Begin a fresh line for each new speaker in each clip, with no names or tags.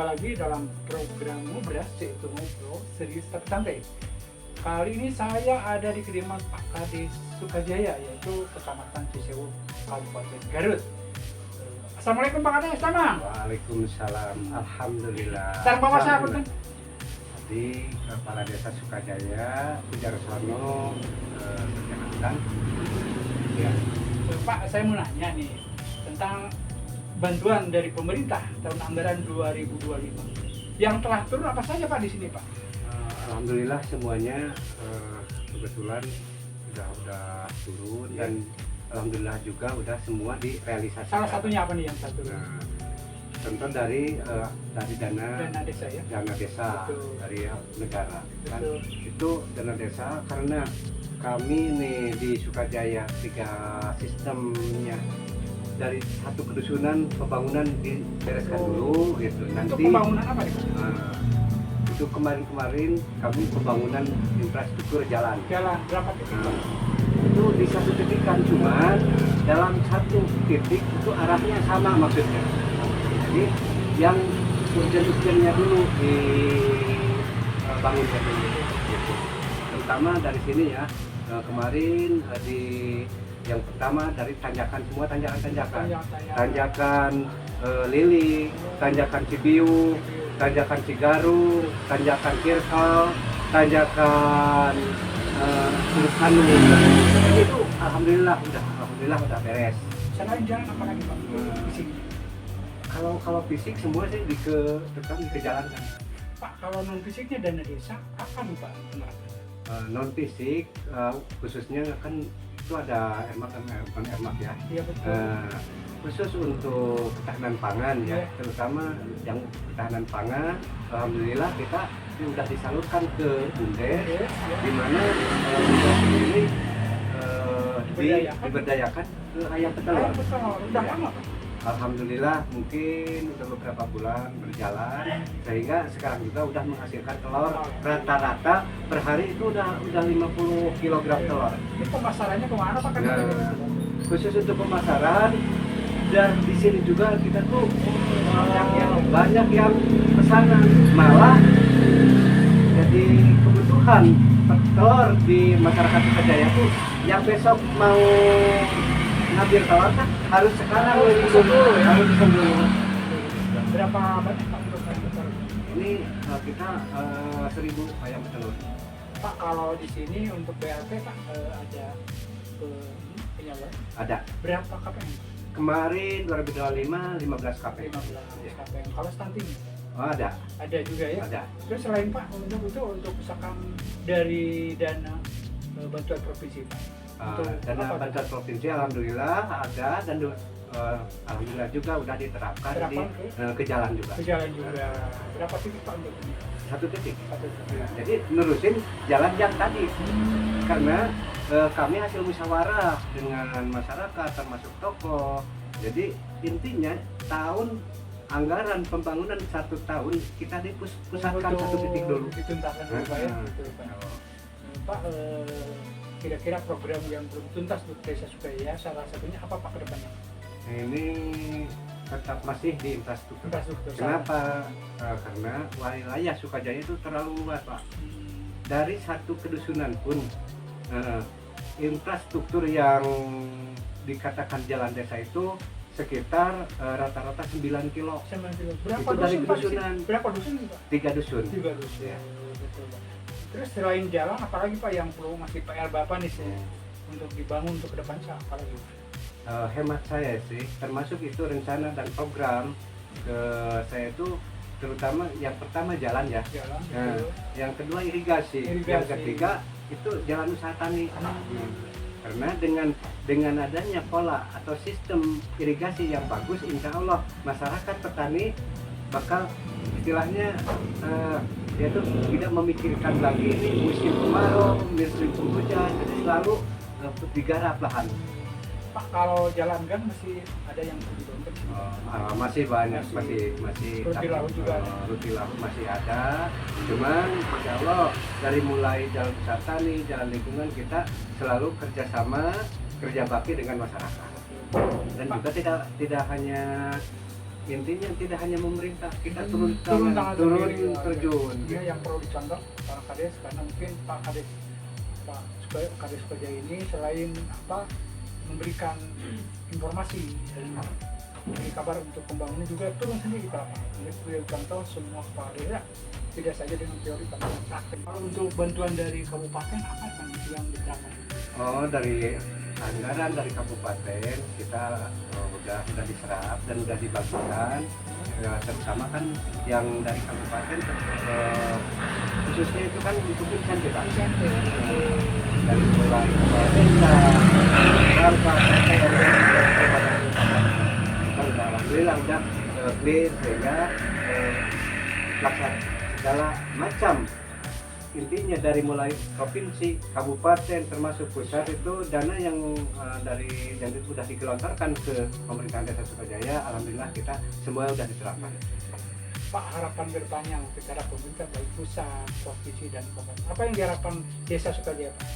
lagi dalam program Ngobras, yaitu Ngobrol Serius Tapi Santai. Kali ini saya ada di kediaman Pak Kades Sukajaya, yaitu Kecamatan Cisewu, Kabupaten Garut. Assalamualaikum Pak Kades, Tamang.
Waalaikumsalam. Alhamdulillah.
Sarang Bapak saya apa tuh?
Di Kepala Desa Sukajaya, Pujarsono, Kecamatan. Ya.
Pak, saya mau nanya nih tentang bantuan dari pemerintah tahun anggaran 2025. Yang telah turun apa saja Pak di sini Pak?
Alhamdulillah semuanya kebetulan sudah turun
Ya.
dan alhamdulillah juga udah semua direalisasikan.
Salah satunya apa nih yang satu?
Nah, contoh dari dana
Desa ya.
dana desa.
Betul.
Dari negara kan.
Betul.
Itu dana desa karena kami nih di Sukajaya 3 sistemnya, dari satu kedusunan pembangunan dibereskan dulu gitu.
Untuk
Nanti
pembangunan apa nih Pak?
itu kemarin kami pembangunan infrastruktur jalan.
Jalan berapa titik Pak?
Itu di satu titik kan, cuma dalam satu titik itu arahnya sama maksudnya. Jadi yang urgen-urgennya dulu dibangunkan dulu gitu. Terutama dari sini ya, kemarin di yang pertama dari tanjakan, semua tanjakan Lili, tanjakan Cibiu, tanjakan Cigaru, tanjakan Kirkal, tanjakan Kanu. Itu alhamdulillah udah beres.
Selain jalan apa lagi Pak? Di sini.
Kalau fisik semua sih tetap dikejalankan.
Pak, kalau non fisiknya dana desa apa nih Pak?
Non fisik khususnya kan itu ada emak ya.
Iya betul.
Khusus untuk ketahanan pangan ya,
Iya.
terutama yang ketahanan pangan, alhamdulillah kita sudah disalurkan ke BUMDes,
Iya.
di mana BUMDes ini
Diberdayakan.
diberdayakan ke ayam petelur.
Betul. Udah
Ya.
lama Pak?
Alhamdulillah mungkin udah beberapa bulan berjalan, sehingga sekarang juga udah menghasilkan telur rata-rata per hari itu udah 50 kg telur.
Ini pemasarannya kemana Pak?
Nah, khusus untuk pemasaran, dan di sini juga kita tuh banyak yang pesanan, malah jadi kebutuhan telur di masyarakat Sukajaya tuh yang besok mau ngambil telur kan harus sekarang harus dulu.
Berapa banyak Pak untuk ayam petelur?
Ini kita 1000 ayam petelur.
Pak, kalau di sini untuk BLT Pak ada penyaluran
Ada.
berapa KPM?
Kemarin 2025 15 KP.
15 KPM. Kalau stunting
Oh, ada.
juga ya?
Ada.
Terus selain Pak untuk misalkan dari dana bantuan provinsi Pak?
Dana
apa?
bantuan provinsi alhamdulillah ada, dan alhamdulillah juga udah diterapkan ke jalan juga.
Ke jalan juga. Berapa titik Pak untuk ini?
Satu titik.
Satu titik.
Ya, jadi nerusin jalan yang tadi. Karena kami hasil musyawarah dengan masyarakat termasuk tokoh. Jadi intinya tahun anggaran pembangunan 1 tahun kita dipusatkan satu titik dulu.
Dituntaskan dulu Pak ya. Betul, Pak. Pak, kira-kira program yang belum tuntas untuk Desa Sukajaya salah satunya apa Pak ke depannya?
Ini tetap masih di infrastruktur. Kenapa? Karena wilayah Sukajaya itu terlalu luas Pak. Dari satu kedusunan pun infrastruktur yang dikatakan jalan desa itu sekitar rata-rata 9 kilo.
Berapa
Itu dari
dusun Pak?
kedusunan.
Berapa dusun Pak?
3 dusun.
3 dusun.
Ya.
Betul Pak. Terus selain jalan apalagi Pak yang perlu masih PR Bapak nih untuk dibangun untuk ke depan apalagi?
Hemat saya sih, termasuk itu rencana dan program saya itu terutama yang pertama jalan ya.
Jalan.
Nah, yang kedua irigasi. Yang ketiga itu jalan usaha tani. Karena dengan adanya pola atau sistem irigasi yang bagus, insya Allah masyarakat petani bakal istilahnya dia tuh tidak memikirkan lagi ini musim kemarau, musim penghujan, jadi selalu digarap lahan.
Pak, kalau jalan gang masih ada yang perlu dibangun?
Masih banyak, masih
Ruti laut juga ada.
Ruti laut masih ada. Cuman insya Allah dari mulai jalan usaha tani, jalan lingkungan kita selalu kerja bakti dengan masyarakat. Dan juga tidak hanya intinya tidak hanya memerintah, kita
turun
turun
tangan
turun
sendiri.
terjun.
Ini yang perlu dicontoh para kades, karena mungkin Pak Kades Sukajaya ini selain memberikan informasi dan memberi kabar untuk pembangunan, juga turun sendiri ke lapangan. Ini perlu contoh semua kepala desa, tidak saja dengan teori tapi praktek. Kalau untuk bantuan dari kabupaten apa yang diterapkan?
Oh, dari anggaran dari kabupaten kita udah diserap dan udah dibagikan, terutama kan yang dari kabupaten khususnya itu kan untuk insentif Pak. Dari mulai kepala desa, warga, alhamdulillah udah clear, sehingga laksana segala macam, intinya dari mulai provinsi, kabupaten, termasuk pusat, itu dana yang sudah digelontorkan ke pemerintahan Desa Sukajaya, alhamdulillah kita semua sudah diterapkan.
Pak, harapan bertanya kepada pemerintah baik pusat, provinsi dan kabupaten, apa yang diharapkan Desa Sukajaya Pak?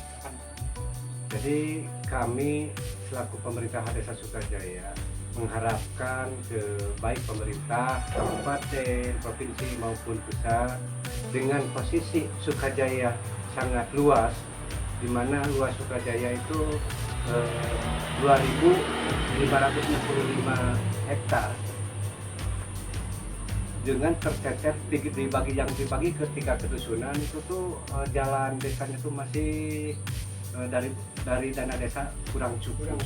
Jadi kami selaku pemerintah Desa Sukajaya mengharapkan ke baik pemerintah, kabupaten, provinsi maupun pusat, dengan posisi Sukajaya sangat luas, di mana luas Sukajaya itu 2.565 hektar, dengan tercecer dibagi ke 3 kedusunan, itu tuh jalan desanya tuh masih dari dana desa kurang cukup.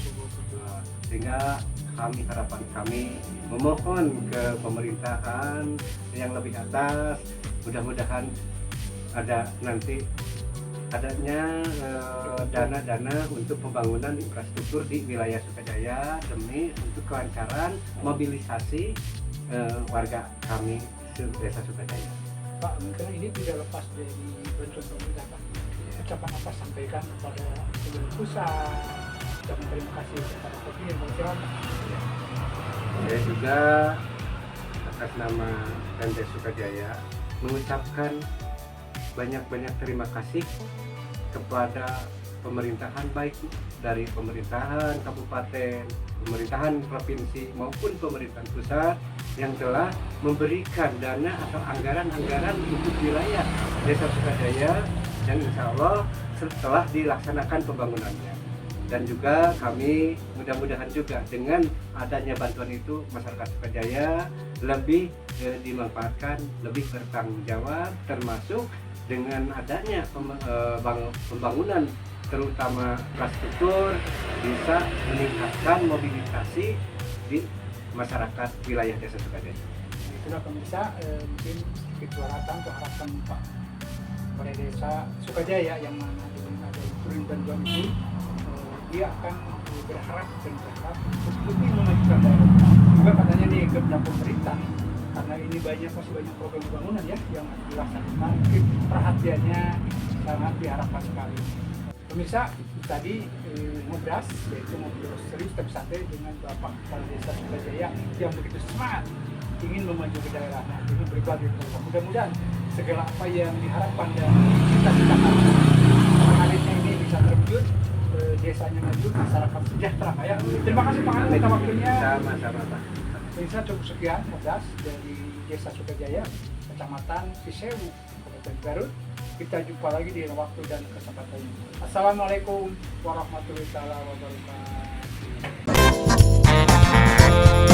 Sehingga harapan kami memohon ke pemerintahan yang lebih atas, mudah-mudahan ada nanti adanya dana-dana untuk pembangunan infrastruktur di wilayah Sukajaya demi untuk kelancaran mobilisasi warga kami Desa Sukajaya.
Pak, mungkin ini tidak lepas dari bantuan pemerintah Pak. Ucapan apa sampaikan kepada pemerintah pusat, ucapan terima kasih kepada provinsi dan silakan.
Saya juga atas nama Pemda Sukajaya mengucapkan banyak-banyak terima kasih kepada pemerintahan, baik dari pemerintahan kabupaten, pemerintahan provinsi maupun pemerintahan pusat, yang telah memberikan dana atau anggaran-anggaran untuk wilayah Desa Sukajaya, dan insya Allah setelah dilaksanakan pembangunannya. Dan juga kami mudah-mudahan juga dengan adanya bantuan itu masyarakat Sukajaya lebih dimanfaatkan, lebih bertanggung jawab, termasuk dengan adanya pembangunan terutama infrastruktur bisa meningkatkan mobilisasi di masyarakat wilayah Desa Sukajaya.
Itulah pemirsa, mungkin sedikit suaratan untuk harapan Pak Kepala Desa Sukajaya yang mana dengan ada turun bantuan itu, dia akan berharap lebih memajukan daerah. Juga katanya nih kepada pemerintah, karena ini masih banyak program pembangunan ya yang dilaksanakan, mungkin perhatiannya sangat diharapkan sekali. Pemirsa, tadi ngobras, yaitu ngobrol serius tapi santai dengan Bapak Kepala Desa Sukajaya yang begitu semangat ingin memajukan daerah. Ini berbagi program. Mudah-mudahan segala apa yang diharapkan dan cita-citakan adiknya ini bisa terwujud, desanya maju, masyarakat sejahtera. Ya. Terima kasih Pak Anu atas waktunya.
Sama-sama Pak.
Pemirsa, cukup sekian ngobras dari Desa Sukajaya, Kecamatan Cisewu, Kabupaten Garut. Kita jumpa lagi di waktu dan kesempatan ini. Assalamualaikum warahmatullahi wabarakatuh.